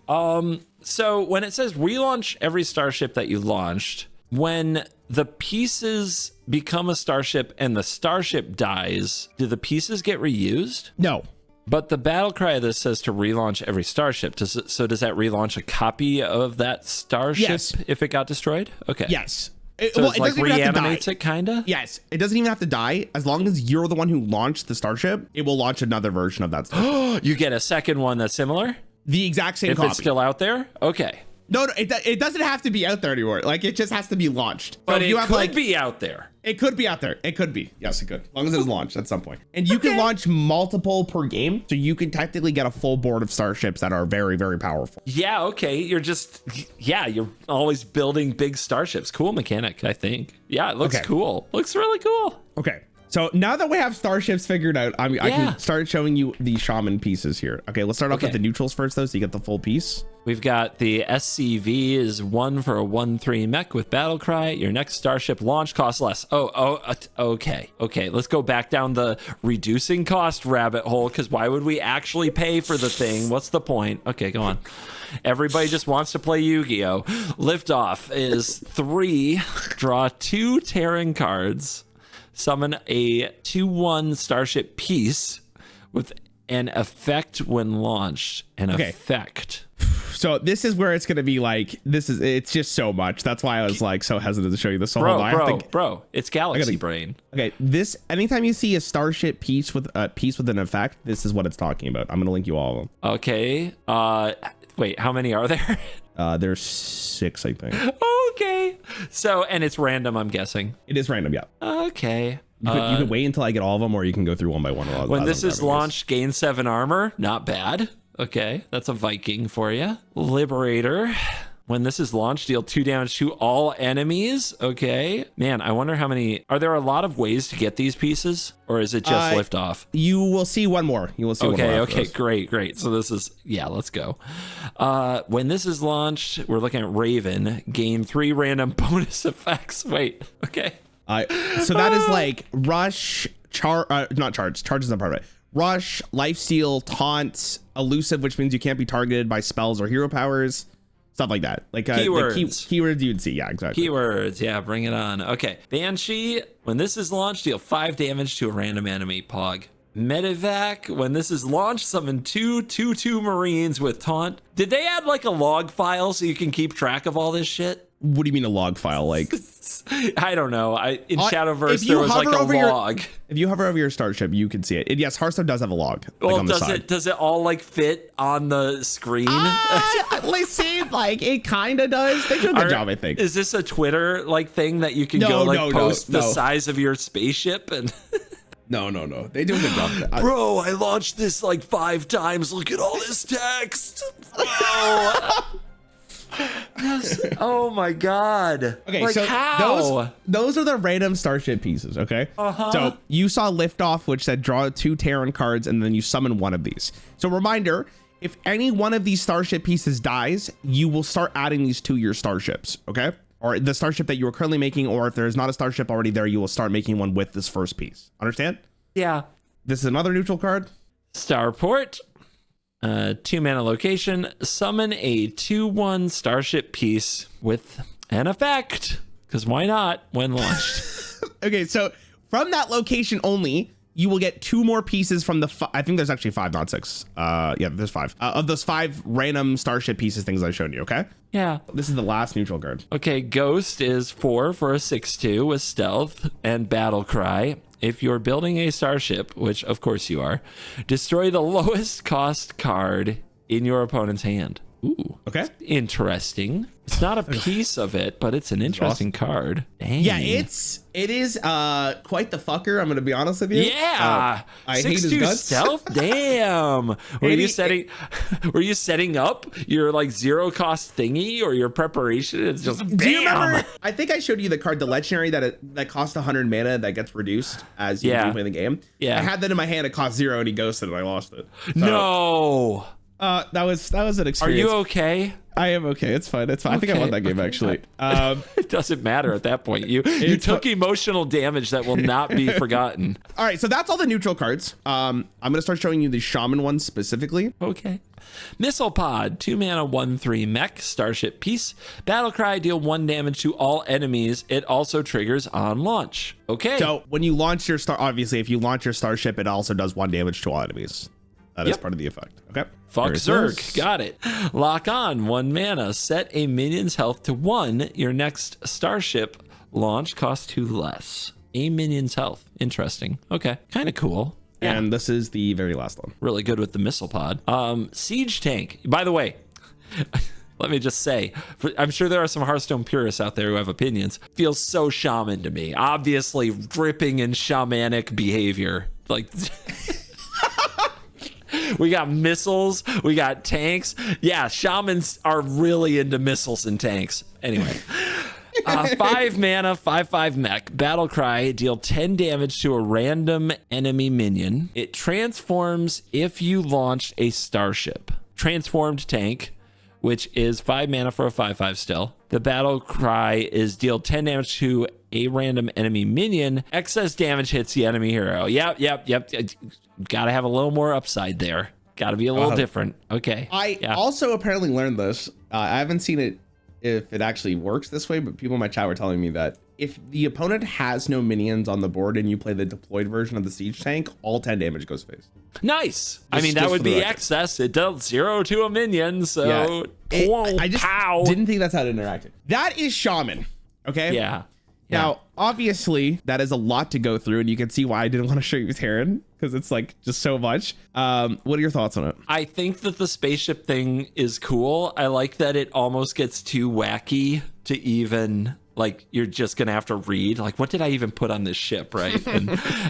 So when it says relaunch every starship that you launched, when the pieces become a starship and the starship dies, do the pieces get reused? No. But the battle cry of this says to relaunch every starship. Does that relaunch a copy of that starship if it got destroyed? Okay. Yes. It like reanimates it, kinda? Yes. It doesn't even have to die. As long as you're the one who launched the starship, it will launch another version of that starship. You get a second one that's similar? The exact same copy. If it's still out there? Okay. No, it doesn't have to be out there anymore. Like, it just has to be launched. But it could be out there. It could be out there. It could be. Yes, it could. As long as it's launched at some point. And you can launch multiple per game. So you can technically get a full board of starships that are very, very powerful. Yeah, okay. You're always building big starships. Cool mechanic, I think. Yeah, it looks cool. Looks really cool. Okay. So now that we have starships figured out, I can start showing you the shaman pieces here. Okay, let's start off with the neutrals first, though, so you get the full piece. We've got the SCV is 1 for a 1/3 mech with battle cry. Your next starship launch costs less. Okay. Let's go back down the reducing cost rabbit hole, because why would we actually pay for the thing? What's the point? Okay, go on. Everybody just wants to play Yu-Gi-Oh! Liftoff is 3, draw 2 Terran cards. Summon a 2/1 starship piece with an effect when launched. Effect. So this is where it's going to be like, it's just so much. That's why I was like so hesitant to show you this. So bro, it's Galaxy Brain. Okay, anytime you see a starship piece with an effect, this is what it's talking about. I'm going to link you all of them. Okay. Wait, how many are there? There's 6, I think. Okay. So, and it's random, I'm guessing. It is random, yeah. Okay. You could wait until I get all of them, or you can go through one by one. When this is launched, gain 7 armor. Not bad. Okay, that's a Viking for you. Liberator. When this is launched, deal 2 damage to all enemies. Okay. Man, I wonder how many... Are there a lot of ways to get these pieces? Or is it just lift off? You will see one more. You will see one more. Okay, great. So this is... Yeah, let's go. When this is launched, we're looking at Raven. Gain 3 random bonus effects. Wait, okay. So that is like rush, not charge. Charge is not part of it. Rush, lifesteal, taunt, elusive, which means you can't be targeted by spells or hero powers. Stuff like that. Like keywords. Keywords you'd see. Yeah, exactly. Keywords. Yeah, bring it on. Okay. Banshee. When this is launched, deal 5 damage to a random enemy. Pog. Medevac. When this is launched, summon 2/2/2 Marines with taunt. Did they add like a log file so you can keep track of all this shit? What do you mean a log file? Like, I don't know. In Shadowverse there was like a log. If you hover over your starship, you can see it. Yes, Hearthstone does have a log. Well, like on the side. Does it all like fit on the screen? Let's see. Like it kind of does. They do a good job, I think. Is this a Twitter like thing that you can post the size of your spaceship and? No. They do a good job. Bro, I launched this like 5 times. Look at all this text. Bro. Yes. Oh my god. Okay, like so how? Those are the random starship pieces, okay? So you saw Liftoff, which said draw 2 Terran cards, and then you summon one of these. So reminder, if any one of these starship pieces dies, you will start adding these to your starships, okay? Or the starship that you are currently making, or if there's not a starship already there, you will start making one with this first piece. Understand? Yeah. This is another neutral card. Starport. 2 mana location. Summon a 2/1 starship piece with an effect. Because why not when launched? Okay, so from that location only, you will get 2 more pieces from the, I think there's actually 5, not 6. Yeah, there's 5. Of those 5 random starship pieces things I showed you, okay? Yeah. This is the last neutral card. Okay, Ghost is 4 for a 6/2 with stealth and battle cry. If you're building a starship, which of course you are, destroy the lowest cost card in your opponent's hand. Ooh. Okay. Interesting. It's not a piece of it, but it's an interesting card. Dang. Yeah, it is quite the fucker, I'm gonna be honest with you. Yeah. I hate his guts. Stealth. Damn. Were you setting up your like 0 cost thingy or your preparation? It's just bam. Do you remember? I think I showed you the card, the legendary that costs 100 mana that gets reduced as you play the game. Yeah. I had that in my hand. It cost 0 and he ghosted and I lost it. So, no. That was an experience. Are you okay? I am okay. It's fine. It's fine. I think I won that game actually. It doesn't matter at that point. You took emotional damage that will not be forgotten. All right, so that's all the neutral cards. I'm gonna start showing you the shaman ones specifically. Okay. Missile Pod, 2 mana, 1/3 mech, starship piece. Battle cry, deal 1 damage to all enemies. It also triggers on launch. Okay. So when you launch your obviously, if you launch your starship, it also does 1 damage to all enemies. That is part of the effect. Okay. Fuck Zerg. Got it. Lock on, 1 mana. Set a minion's health to 1. Your next starship launch costs 2 less. A minion's health. Interesting. Okay. Kind of cool. Yeah. And this is the very last one. Really good with the missile pod. Siege tank. By the way, let me just say, I'm sure there are some Hearthstone purists out there who have opinions. Feels so shaman to me. Obviously dripping in shamanic behavior. Like... We got missiles. We got tanks. Yeah, shamans are really into missiles and tanks. Anyway, 5 mana, 5/5 mech. Battle cry, deal 10 damage to a random enemy minion. It transforms if you launched a starship. Transformed tank, which is 5 mana for a 5/5 still. The battle cry is deal 10 damage to a random enemy minion. Excess damage hits the enemy hero. Yep. Gotta have a little more upside there. Gotta be a little different. Okay. I also apparently learned this. I haven't seen it if it actually works this way, but people in my chat were telling me that if the opponent has no minions on the board and you play the deployed version of the siege tank, all 10 damage goes face. Nice. I mean, that would be excess. It dealt 0 to a minion, so I just didn't think that's how it interacted. That is shaman. Okay. Yeah. Now, obviously, that is a lot to go through, and you can see why I didn't want to show you Terran, because it's like just so much. What are your thoughts on it? I think that the spaceship thing is cool. I like that it almost gets too wacky to even... Like, you're just going to have to read, like, what did I even put on this ship, right?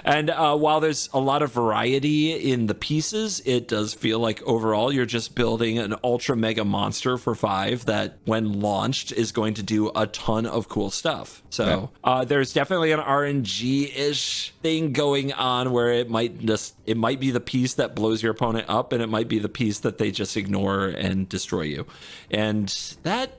And while there's a lot of variety in the pieces, it does feel like overall you're just building an ultra mega monster for 5 that, when launched, is going to do a ton of cool stuff. So there's definitely an RNG-ish thing going on where it might be the piece that blows your opponent up, and it might be the piece that they just ignore and destroy you. And that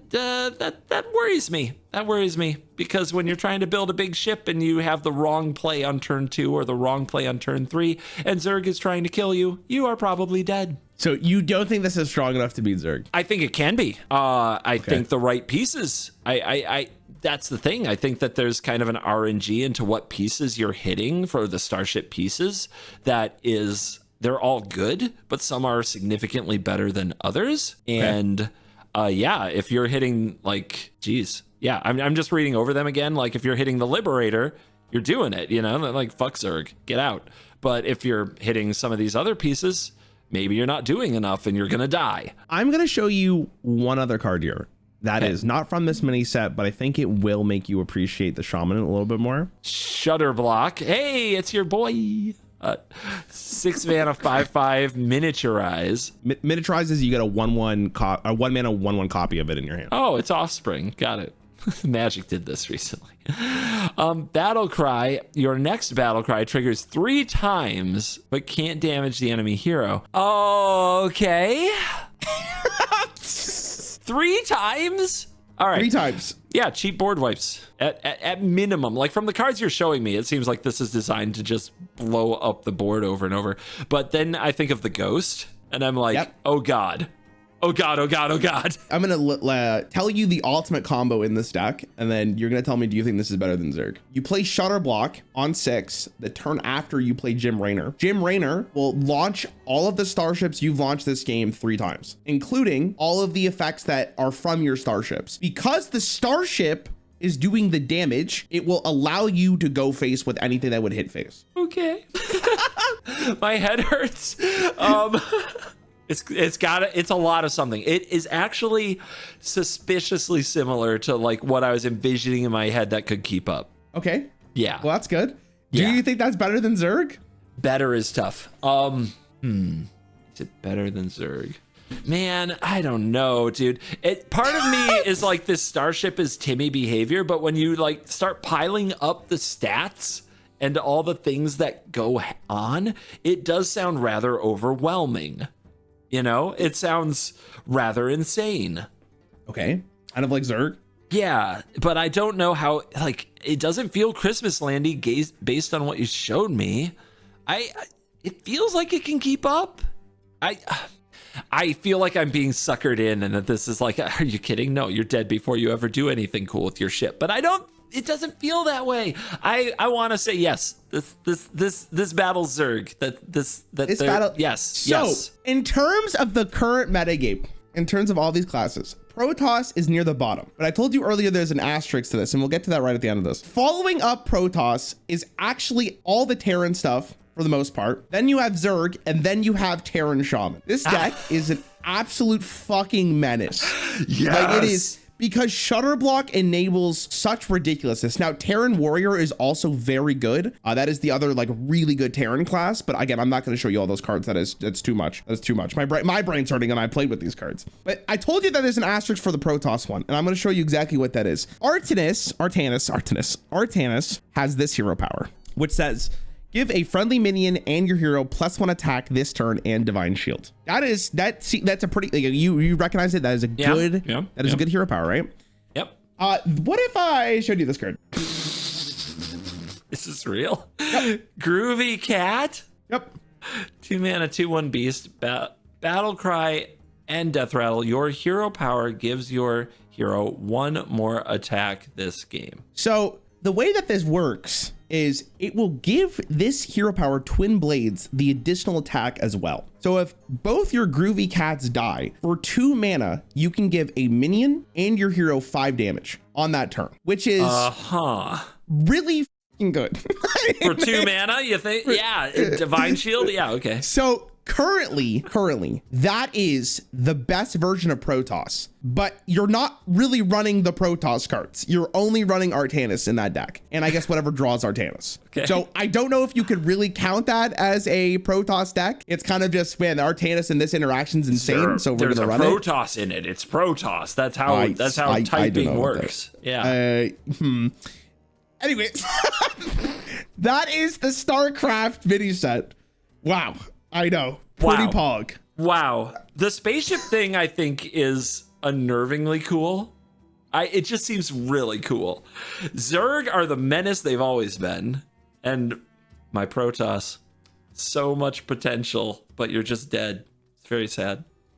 worries me. That worries me, because when you're trying to build a big ship and you have the wrong play on turn 2 or the wrong play on turn 3, and Zerg is trying to kill you, you are probably dead. So you don't think this is strong enough to beat Zerg? I think it can be. I think the right pieces. That's the thing. I think that there's kind of an RNG into what pieces you're hitting for the starship pieces. They're all good, but some are significantly better than others. And if you're hitting like, geez. Yeah, I'm just reading over them again. Like, if you're hitting the Liberator, you're doing it, you know? Like, fuck Zerg, get out. But if you're hitting some of these other pieces, maybe you're not doing enough and you're going to die. I'm going to show you one other card here. That is not from this mini set, but I think it will make you appreciate the Shaman a little bit more. Shutter Block. Hey, it's your boy. 6 mana, 5/5, miniaturize. Miniaturize is you get a 1 mana 1/1 copy of it in your hand. Oh, it's Offspring. Got it. Magic did this recently. Battle Cry. Your next Battle Cry triggers 3 times, but can't damage the enemy hero. Okay. 3 times? All right. 3 times. Yeah, cheap board wipes at minimum. Like, from the cards you're showing me, it seems like this is designed to just blow up the board over and over. But then I think of the Ghost, and I'm like, oh God. Oh God, oh God, oh God. I'm gonna tell you the ultimate combo in this deck, and then you're gonna tell me, do you think this is better than Zerg? You play Shutterblock on 6, the turn after you play Jim Raynor. Jim Raynor will launch all of the starships you've launched this game 3 times, including all of the effects that are from your starships. Because the starship is doing the damage, it will allow you to go face with anything that would hit face. Okay. My head hurts. It's a lot of something. It is actually suspiciously similar to like what I was envisioning in my head that could keep up. Okay. Yeah. Well, that's good. Do you think that's better than Zerg? Better is tough. Is it better than Zerg? Man, I don't know, dude. Part of me is like this starship is Timmy behavior, but when you like start piling up the stats and all the things that go on, it does sound rather overwhelming. You know, it sounds rather insane. Okay. Kind of like Zerg. Yeah, but I don't know how, like, it doesn't feel Christmas landy based on what you showed me. It feels like it can keep up. I feel like I'm being suckered in and that this is like, are you kidding? No, you're dead before you ever do anything cool with your ship. But it doesn't feel that way. I want to say yes. This battle's Zerg. This battle. Yes. So in terms of the current metagame, in terms of all these classes, Protoss is near the bottom. But I told you earlier there's an asterisk to this, and we'll get to that right at the end of this. Following up Protoss is actually all the Terran stuff for the most part. Then you have Zerg, and then you have Terran Shaman. This deck is an absolute fucking menace. Yes. Like, it is, because Shutterblock enables such ridiculousness. Now, Terran Warrior is also very good. That is the other like really good Terran class. But again, I'm not going to show you all those cards. That's too much. That's too much. My brain's hurting, and I played with these cards. But I told you that there's an asterisk for the Protoss one, and I'm going to show you exactly what that is. Artanis has this hero power, which says, give a friendly minion and your hero +1 attack this turn and divine shield. That's a pretty, you recognize it. That is a good, that is a good hero power, right? Yep. What if I showed you this card? This is real. Yep. Groovy Cat. Yep. 2 mana, 2/1 beast, battle cry and death rattle. Your hero power gives your hero 1 more attack this game. So the way that this works is it will give this hero power Twin Blades the additional attack as well. So if both your Groovy Cats die, for 2 mana, you can give a minion and your hero 5 damage on that turn, which is really fucking good. For 2 mana, you think? Yeah, divine shield? Yeah, okay. So currently, that is the best version of Protoss, but you're not really running the Protoss cards. You're only running Artanis in that deck, and I guess whatever draws Artanis. Okay. So I don't know if you could really count that as a Protoss deck. It's kind of just, man, the Artanis in this interaction's insane, so we're gonna run it. There's a Protoss in it. It's Protoss. That's how typing works. Yeah. Anyways, that is the Starcraft mini set. Wow. I know. Pretty pog. Wow. The spaceship thing, I think, is unnervingly cool. It just seems really cool. Zerg are the menace they've always been. And my Protoss, so much potential, but you're just dead. It's very sad.